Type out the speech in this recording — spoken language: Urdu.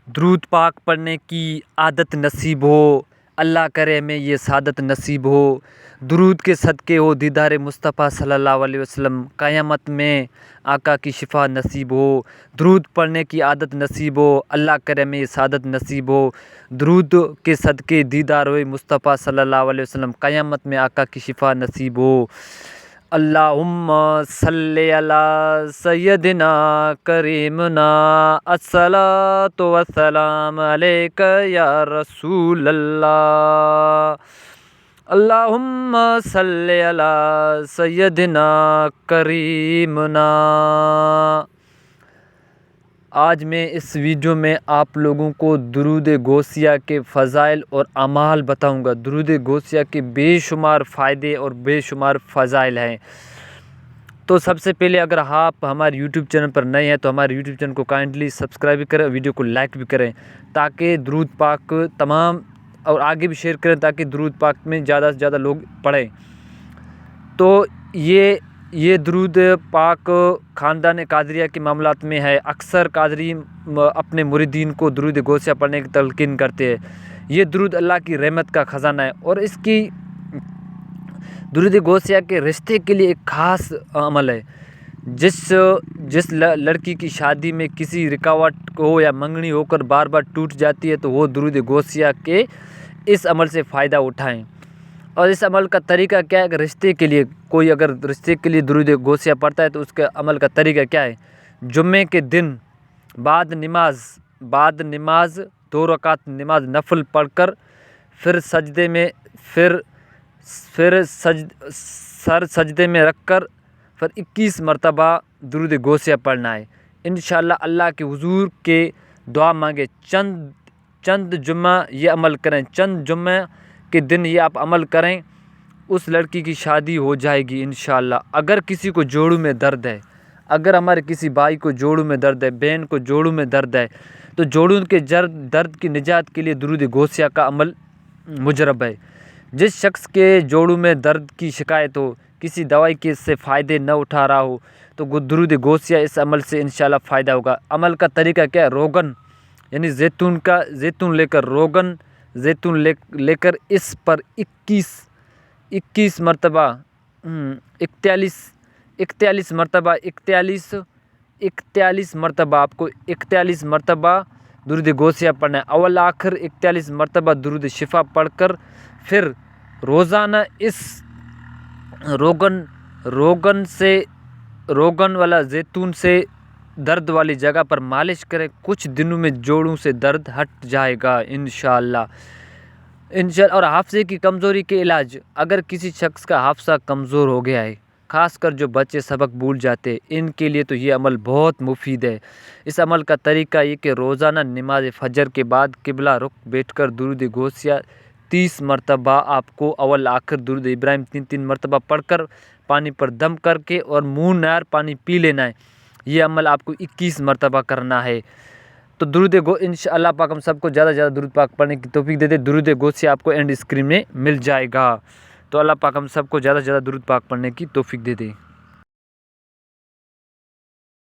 درود پاک پڑھنے کی عادت نصیب ہو، اللہ کرے ہمیں یہ سعادت نصیب ہو۔ درود کے صدقے ہو دیدار مصطفیٰ صلی اللہ علیہ وسلم، قیامت میں آقا کی شفا نصیب ہو۔ درود پڑھنے کی عادت نصیب ہو، اللہ کرے ہمیں یہ سعادت نصیب ہو۔ درود کے صدقے دیدار ہوئے مصطفیٰ صلی اللہ علیہ وسلم، قیامت میں آقا کی شفا نصیب ہو۔ اللہم صلی علی سیدنا کریمنا الصلاۃ والسلام علیک یا رسول اللہ۔ اللہم صلی علی سیدنا کریمنا۔ آج میں اس ویڈیو میں آپ لوگوں کو درود غوثیہ کے فضائل اور اعمال بتاؤں گا۔ درود غوثیہ کے بے شمار فائدے اور بے شمار فضائل ہیں۔ تو سب سے پہلے اگر آپ ہمارے یوٹیوب چینل پر نئے ہیں تو ہمارے یوٹیوب چینل کو کائنڈلی سبسکرائب بھی کریں، ویڈیو کو لائک بھی کریں تاکہ درود پاک تمام اور آگے بھی شیئر کریں تاکہ درود پاک میں زیادہ سے زیادہ لوگ پڑھیں۔ تو یہ درود پاک خاندان قادریہ کے معاملات میں ہے۔ اکثر قادری اپنے مریدین کو درود غوثیہ پڑھنے کی تلقین کرتے ہیں۔ یہ درود اللہ کی رحمت کا خزانہ ہے اور اس کی درود غوثیہ کے رشتے کے لیے ایک خاص عمل ہے۔ جس لڑکی کی شادی میں کسی رکاوٹ ہو یا منگنی ہو کر بار بار ٹوٹ جاتی ہے تو وہ درود غوثیہ کے اس عمل سے فائدہ اٹھائیں۔ اور اس عمل کا طریقہ کیا ہے کہ رشتے کے لیے کوئی اگر رشتے کے لیے درود غوثیہ پڑھتا ہے تو اس کے عمل کا طریقہ کیا ہے؟ جمعے کے دن بعد نماز 2 رکعت نماز نفل پڑھ کر پھر سر سجدے میں رکھ کر پھر 21 مرتبہ درود غوثیہ پڑھنا ہے۔ انشاءاللہ اللہ کے حضور کے دعا مانگے۔ چند جمعہ یہ عمل کریں، چند جمعہ کے دن یہ آپ عمل کریں، اس لڑکی کی شادی ہو جائے گی انشاءاللہ۔ اگر کسی کو جوڑوں میں درد ہے، اگر ہمارے کسی بھائی کو جوڑوں میں درد ہے، بہن کو جوڑوں میں درد ہے تو جوڑوں کے درد کی نجات کے لیے درود غوثیہ کا عمل مجرب ہے۔ جس شخص کے جوڑوں میں درد کی شکایت ہو، کسی دوائی کے سے فائدے نہ اٹھا رہا ہو تو درود غوثیہ اس عمل سے انشاءاللہ فائدہ ہوگا۔ عمل کا طریقہ کیا ہے؟ روغن یعنی زیتون لے کر اس پر 41 مرتبہ 41 مرتبہ آپ کو 41 مرتبہ درود غوثیہ پڑھنا ہے۔ اول آخر 41 مرتبہ درود شفا پڑھ کر پھر روزانہ اس روغن والا زیتون سے درد والی جگہ پر مالش کریں۔ کچھ دنوں میں جوڑوں سے درد ہٹ جائے گا انشاءاللہ۔ اور حافظے کی کمزوری کے علاج، اگر کسی شخص کا حافظہ کمزور ہو گیا ہے، خاص کر جو بچے سبق بھول جاتے ہیں، ان کے لیے تو یہ عمل بہت مفید ہے۔ اس عمل کا طریقہ یہ کہ روزانہ نماز فجر کے بعد قبلہ رخ بیٹھ کر درود غوثیہ 30 مرتبہ آپ کو اول آخر درود ابراہیم 3 مرتبہ پڑھ کر پانی پر دم کر کے اور منہ نار پانی پی لینا ہے۔ یہ عمل آپ کو 21 مرتبہ کرنا ہے۔ تو انشاءاللہ پاک ہم سب کو زیادہ سے زیادہ درود پاک پڑھنے کی توفیق دے دے۔ درود غوثیہ آپ کو اینڈ اسکرین میں مل جائے گا۔ تو اللہ پاک ہم سب کو زیادہ سے زیادہ درود پاک پڑھنے کی توفیق دے دے۔